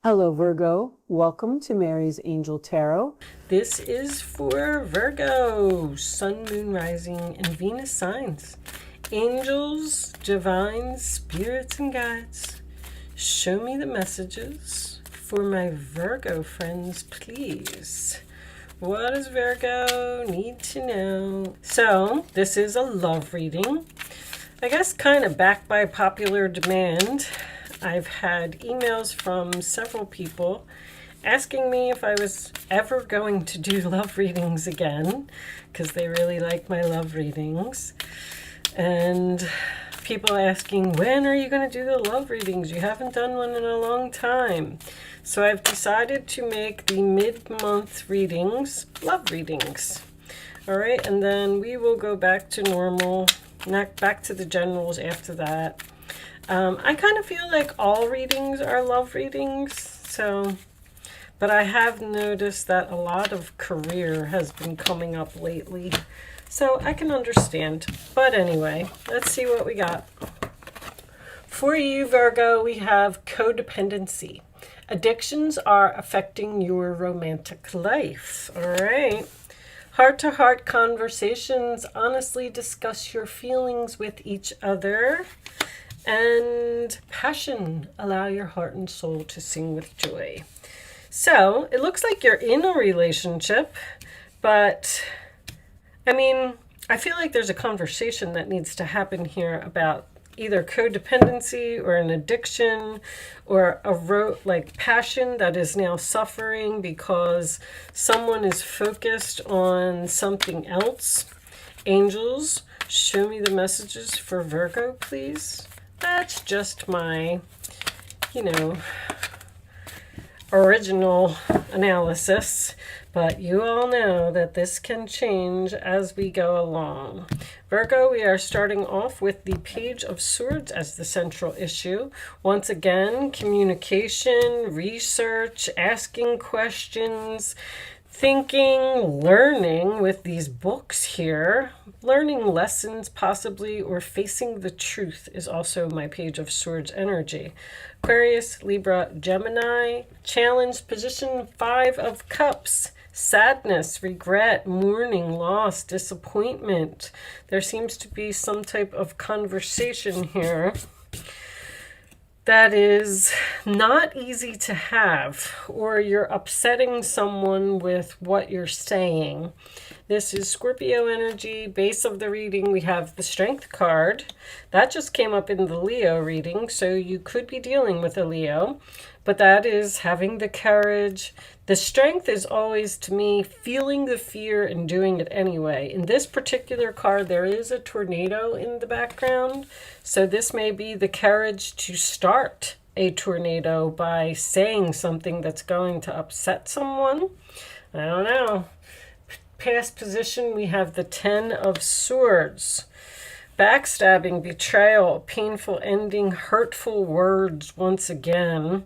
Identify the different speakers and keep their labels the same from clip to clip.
Speaker 1: Hello, Virgo. Welcome to Mary's Angel Tarot.
Speaker 2: This is for Virgo, Sun, Moon, Rising, and Venus signs. Angels, divine spirits, and guides, show me the messages for my Virgo friends, please. What does Virgo need to know? So, this is a love reading. I guess kind of backed by popular demand. I've had emails from several people asking me if I was ever going to do love readings again, because they really like my love readings. And people asking, when are you going to do the love readings? You haven't done one in a long time. So I've decided to make the mid-month readings love readings. All right, and then we will go back to normal, back to the generals after that. I kind of feel like all readings are love readings, but I have noticed that a lot of career has been coming up lately, so I can understand. But anyway, let's see what we got. For you, Virgo, we have codependency. Addictions are affecting your romantic life. All right. Heart-to-heart conversations. Honestly discuss your feelings with each other. And passion, allow your heart and soul to sing with joy. So it looks like you're in a relationship, but I feel like there's a conversation that needs to happen here about either codependency or an addiction or a passion that is now suffering because someone is focused on something else. Angels, show me the messages for Virgo, please. That's just my, original analysis, but you all know that this can change as we go along. Virgo, we are starting off with the Page of Swords as the central issue. Once again, communication, research, asking questions, thinking, learning with these books here, learning lessons possibly, or facing the truth is also my Page of Swords energy. Aquarius, Libra, Gemini, challenge, position 5 of Cups, sadness, regret, mourning, loss, disappointment. There seems to be some type of conversation here that is not easy to have, or you're upsetting someone with what you're saying. This is Scorpio energy. Base of the reading, we have the Strength card. That just came up in the Leo reading, so you could be dealing with a Leo, but that is having the courage. The strength is always, to me, feeling the fear and doing it anyway. In this particular card, there is a tornado in the background, so this may be the courage to start a tornado by saying something that's going to upset someone. I don't know. Past position, we have the 10 of Swords. Backstabbing, betrayal, painful ending, hurtful words once again.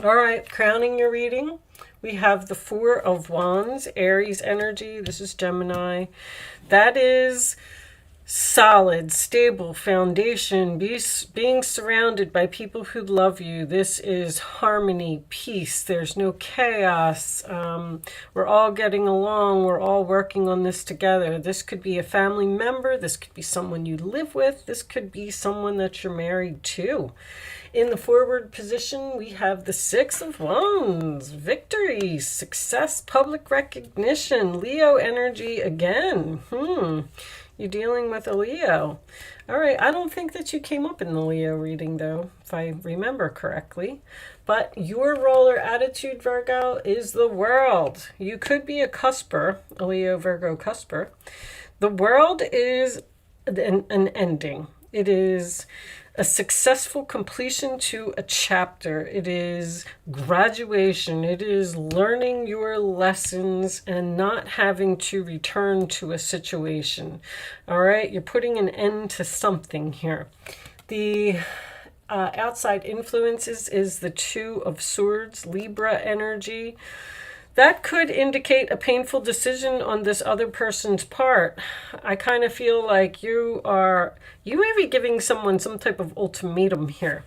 Speaker 2: All right, crowning your reading, we have the 4 of Wands, Aries energy. This is Gemini. That is solid, stable foundation, being surrounded by people who love you. This is harmony, peace. There's no chaos. We're all getting along. We're all working on this together. This could be a family member. This could be someone you live with. This could be someone that you're married to. In the forward position, we have the 6 of Wands, victory, success, public recognition, Leo energy again. You're dealing with a Leo. All right, I don't think that you came up in the Leo reading, though, if I remember correctly. But your role or attitude, Virgo, is the world. You could be a cusper, a Leo Virgo cusper. The world is an ending. It is a successful completion to a chapter. It is graduation. It is learning your lessons and not having to return to a situation. All right, you're putting an end to something here. The outside influences is the 2 of Swords, Libra energy. That could indicate a painful decision on this other person's part. I kind of feel like you may be giving someone some type of ultimatum here.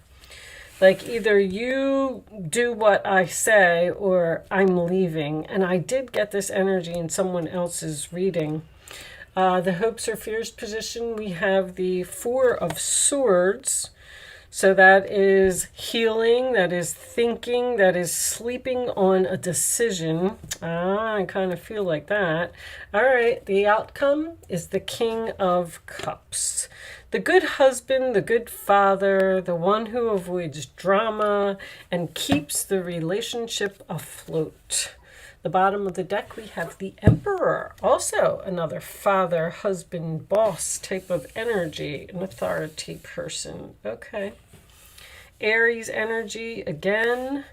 Speaker 2: Like either you do what I say or I'm leaving. And I did get this energy in someone else's reading. The hopes or fears position, we have the Four of Swords. So that is healing, that is thinking, that is sleeping on a decision. I kind of feel like that. All right, the outcome is the King of Cups. The good husband, the good father, the one who avoids drama and keeps the relationship afloat. The bottom of the deck, we have the Emperor. Also another father, husband, boss type of energy, an authority person. Okay. Aries energy again.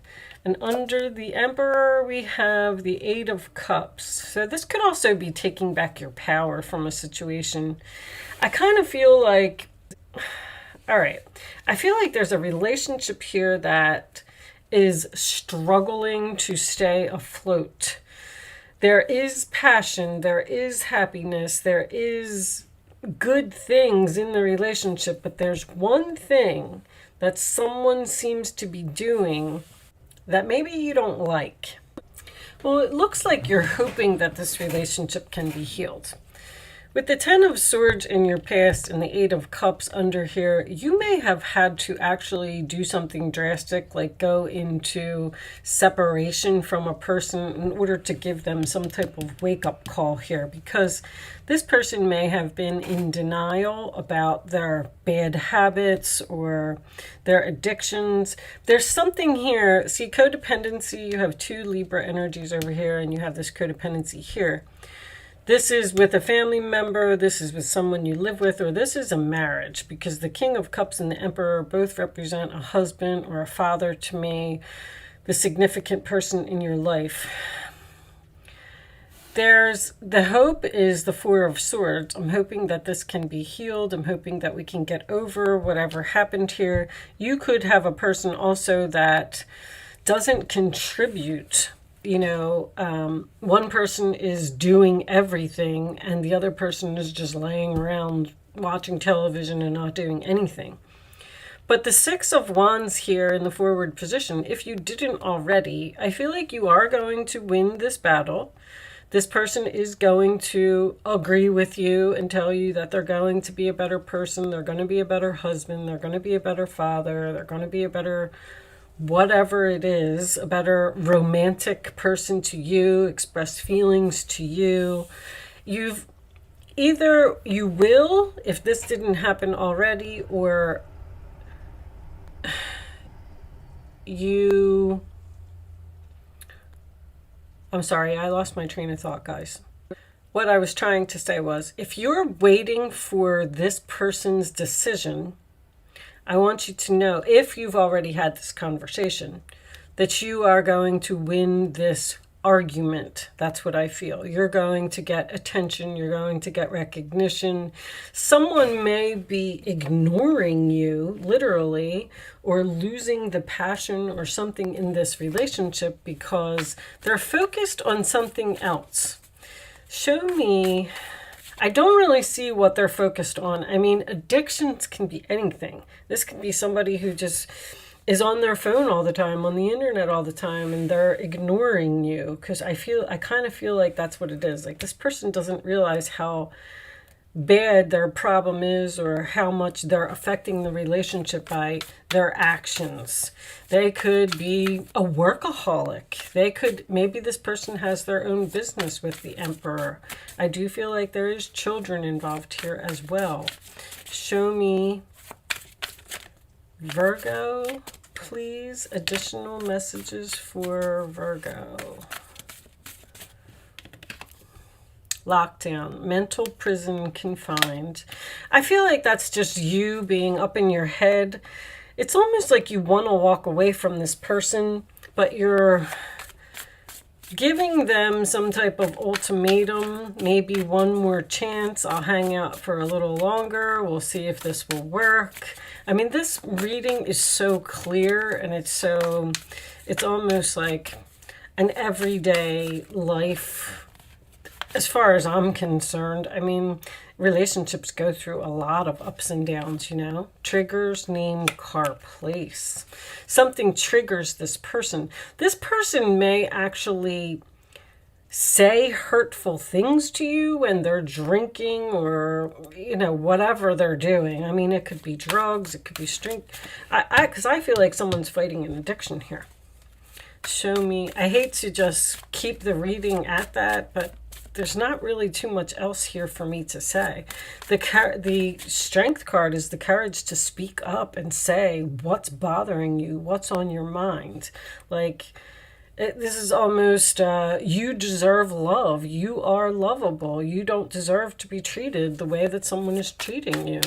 Speaker 2: And under the Emperor, we have the Eight of Cups. So this could also be taking back your power from a situation. I kind of feel like, all right, I feel like there's a relationship here that is struggling to stay afloat. There is passion, there is happiness, there is good things in the relationship, but there's one thing that someone seems to be doing that maybe you don't like. Well, it looks like you're hoping that this relationship can be healed. With the Ten of Swords in your past and the Eight of Cups under here, you may have had to actually do something drastic, like go into separation from a person in order to give them some type of wake-up call here, because this person may have been in denial about their bad habits or their addictions. There's something here. See, codependency, you have two Libra energies over here, and you have this codependency here. This is with a family member, this is with someone you live with, or this is a marriage, because the King of Cups and the Emperor both represent a husband or a father to me, the significant person in your life. The hope is the Four of Swords. I'm hoping that this can be healed. I'm hoping that we can get over whatever happened here. You could have a person also that doesn't contribute. You know, one person is doing everything and the other person is just laying around watching television and not doing anything. But the Six of Wands here in the forward position, if you didn't already, I feel like you are going to win this battle. This person is going to agree with you and tell you that they're going to be a better person. They're going to be a better husband. They're going to be a better father. They're going to be a better whatever it is, a better romantic person to you, express feelings to you. You will, if this didn't happen already, or I'm sorry, I lost my train of thought, guys. What I was trying to say was, if you're waiting for this person's decision, I want you to know, if you've already had this conversation, that you are going to win this argument. That's what I feel. You're going to get attention. You're going to get recognition. Someone may be ignoring you, literally, or losing the passion or something in this relationship because they're focused on something else. Show me. I don't really see what they're focused on. I mean, addictions can be anything. This could be somebody who just is on their phone all the time, on the internet all the time, and they're ignoring you. Because I kind of feel like that's what it is. Like, this person doesn't realize how bad their problem is or how much they're affecting the relationship by their actions. They could be a workaholic. Maybe this person has their own business with the Emperor. I do feel like there is children involved here as well. Show me, Virgo, please, additional messages for Virgo. Lockdown, mental prison, confined. I feel like that's just you being up in your head. It's almost like you want to walk away from this person, but you're giving them some type of ultimatum, maybe one more chance. I'll hang out for a little longer. We'll see if this will work. I mean, this reading is so clear, and it's almost like an everyday life as far as I'm concerned, I mean, relationships go through a lot of ups and downs, you know. Triggers, name, car, place. Something triggers this person. This person may actually say hurtful things to you when they're drinking or, you know, whatever they're doing. I mean, it could be drugs, it could be because I feel like someone's fighting an addiction here. Show me. I hate to just keep the reading at that, but there's not really too much else here for me to say. The strength card is the courage to speak up and say what's bothering you, what's on your mind. Like, this is almost, you deserve love. You are lovable. You don't deserve to be treated the way that someone is treating you.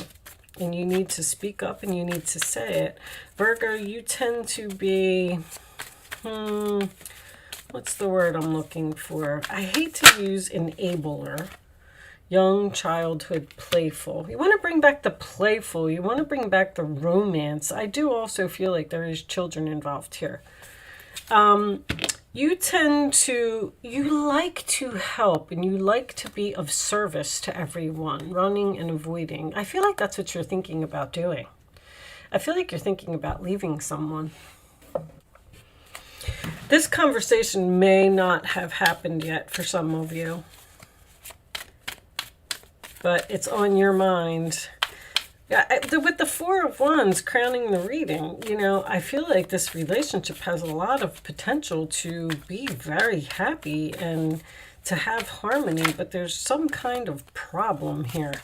Speaker 2: And you need to speak up and you need to say it. Virgo, you tend to be, what's the word I'm looking for? I hate to use enabler. Young, childhood, playful. You want to bring back the playful. You want to bring back the romance. I do also feel like there is children involved here. You like to help and you like to be of service to everyone, running and avoiding. I feel like that's what you're thinking about doing. I feel like you're thinking about leaving someone. This conversation may not have happened yet for some of you, but it's on your mind. Yeah, with the Four of Wands crowning the reading, you know, I feel like this relationship has a lot of potential to be very happy and to have harmony, but there's some kind of problem here.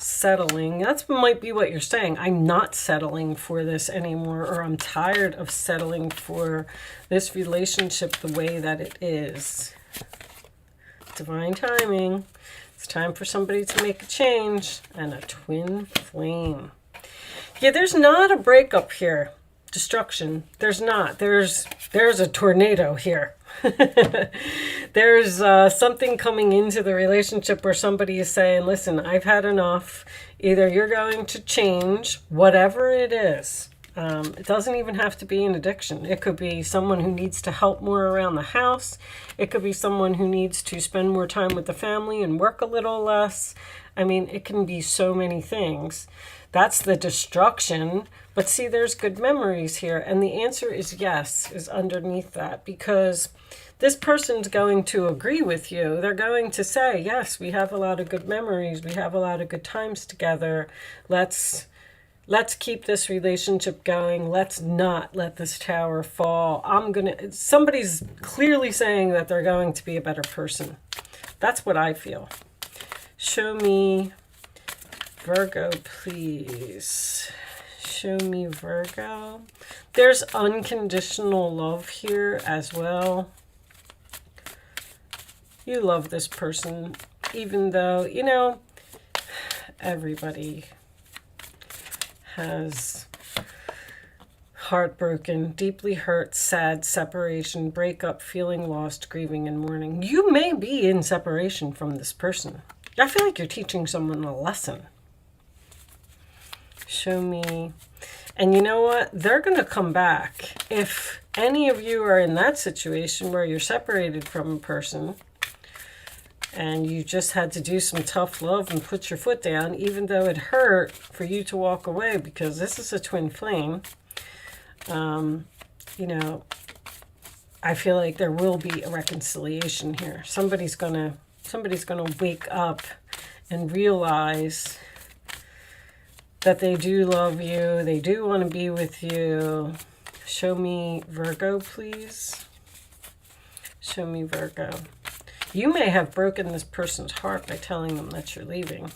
Speaker 2: Settling. That might be what you're saying. I'm not settling for this anymore, or I'm tired of settling for this relationship the way that it is. Divine timing. It's time for somebody to make a change. And a twin flame. Yeah, there's not a breakup here. Destruction. There's not. There's a tornado here. There's something coming into the relationship where somebody is saying, listen, I've had enough. Either you're going to change, whatever it is. It doesn't even have to be an addiction. It could be someone who needs to help more around the house. It could be someone who needs to spend more time with the family and work a little less. I mean, it can be so many things. That's the destruction. But see, there's good memories here. And the answer is yes, is underneath that. Because this person's going to agree with you. They're going to say, yes, we have a lot of good memories. We have a lot of good times together. Let's keep this relationship going. Let's not let this tower fall. Somebody's clearly saying that they're going to be a better person. That's what I feel. Show me Virgo, please. Show me Virgo. There's unconditional love here as well. You love this person, even though, you know, everybody has heartbroken, deeply hurt, sad, separation, breakup, feeling lost, grieving, and mourning. You may be in separation from this person. I feel like you're teaching someone a lesson. Show me. And you know what? They're going to come back. If any of you are in that situation where you're separated from a person and you just had to do some tough love and put your foot down, even though it hurt for you to walk away, because this is a twin flame, you know, I feel like there will be a reconciliation here. Somebody's gonna wake up and realize that they do love you, they do want to be with you. Show me Virgo, please. Show me Virgo. You may have broken this person's heart by telling them that you're leaving.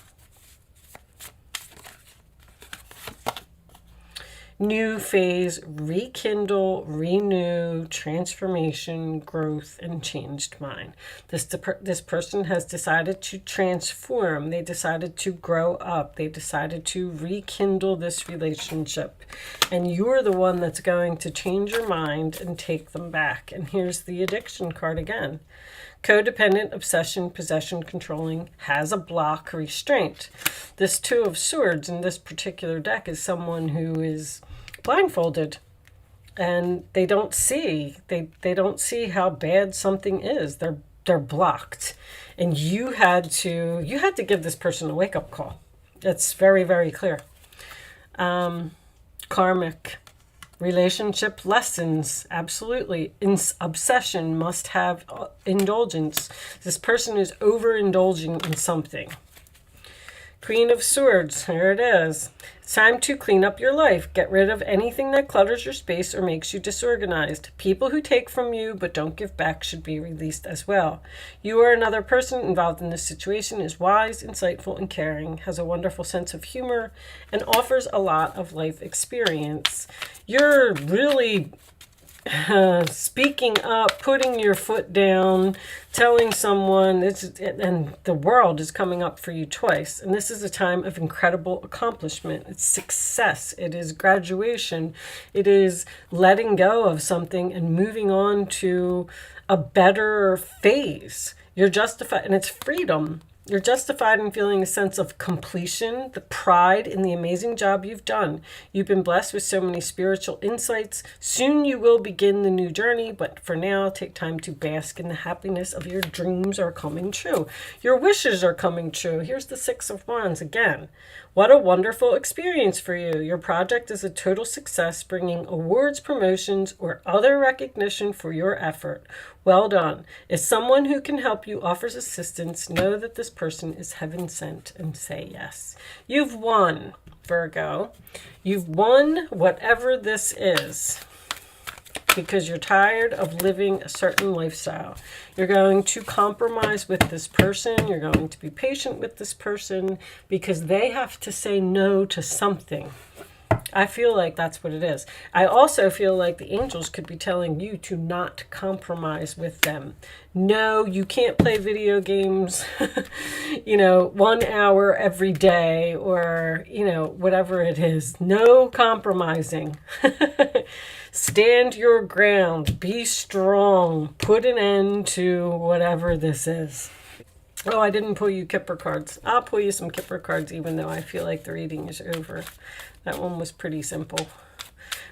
Speaker 2: New phase, rekindle, renew, transformation, growth, and changed mind. This person has decided to transform. They decided to grow up. They decided to rekindle this relationship. And you're the one that's going to change your mind and take them back. And here's the addiction card again. Codependent, obsession, possession, controlling, has a block, restraint. This Two of Swords in this particular deck is someone who is blindfolded and they don't see. They don't see how bad something is. They're they're blocked. And you had to give this person a wake-up call. It's very, very clear. Karmic relationship lessons, absolutely. Obsession must have indulgence. This person is overindulging in something. Queen of Swords, here it is. It's time to clean up your life. Get rid of anything that clutters your space or makes you disorganized. People who take from you but don't give back should be released as well. You or another person involved in this situation is wise, insightful, and caring, has a wonderful sense of humor, and offers a lot of life experience. You're really speaking up, putting your foot down, telling someone, and the world is coming up for you twice. And this is a time of incredible accomplishment. It's success. It is graduation. It is letting go of something and moving on to a better phase. You're justified, and it's freedom. You're justified in feeling a sense of completion, the pride in the amazing job you've done. You've been blessed with so many spiritual insights. Soon you will begin the new journey, but for now, take time to bask in the happiness of your dreams are coming true. Your wishes are coming true. Here's the Six of Wands again. What a wonderful experience for you. Your project is a total success, bringing awards, promotions, or other recognition for your effort. Well done. If someone who can help you offers assistance, know that this person is heaven sent and say yes. You've won, Virgo. You've won whatever this is, because you're tired of living a certain lifestyle. You're going to compromise with this person. You're going to be patient with this person because they have to say no to something. I feel like that's what it is. I also feel like the angels could be telling you to not compromise with them. No, you can't play video games, 1 hour every day, or, whatever it is. No compromising. Stand your ground. Be strong. Put an end to whatever this is. Oh, I didn't pull you Kipper cards. I'll pull you some Kipper cards, even though I feel like the reading is over. That one was pretty simple.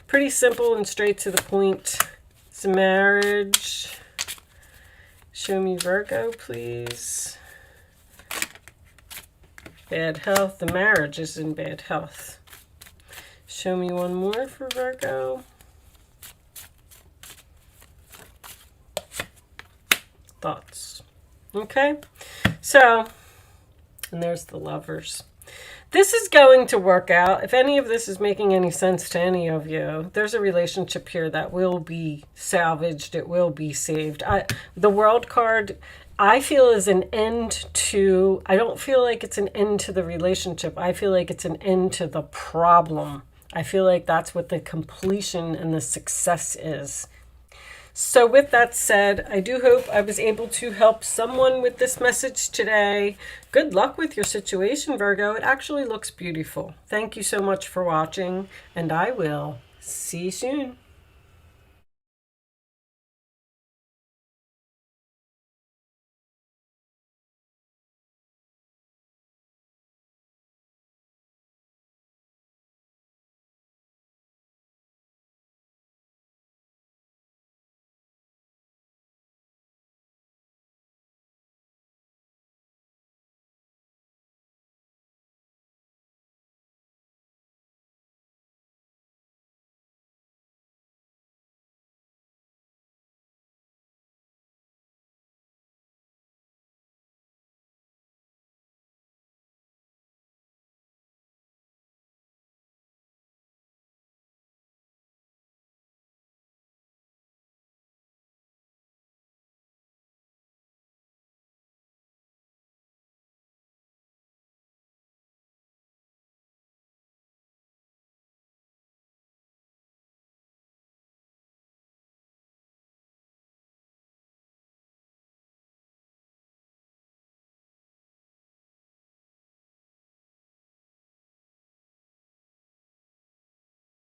Speaker 2: Pretty simple and straight to the point. It's a marriage. Show me Virgo, please. Bad health. The marriage is in bad health. Show me one more for Virgo. Thoughts. Okay. So, and there's the Lovers. This is going to work out. If any of this is making any sense to any of you, there's a relationship here that will be salvaged. It will be saved. The World card, I feel, is an end to, I don't feel like it's an end to the relationship. I feel like it's an end to the problem. I feel like that's what the completion and the success is. So with that said, I do hope I was able to help someone with this message today. Good luck with your situation, Virgo. It actually looks beautiful. Thank you so much for watching, and I will see you soon.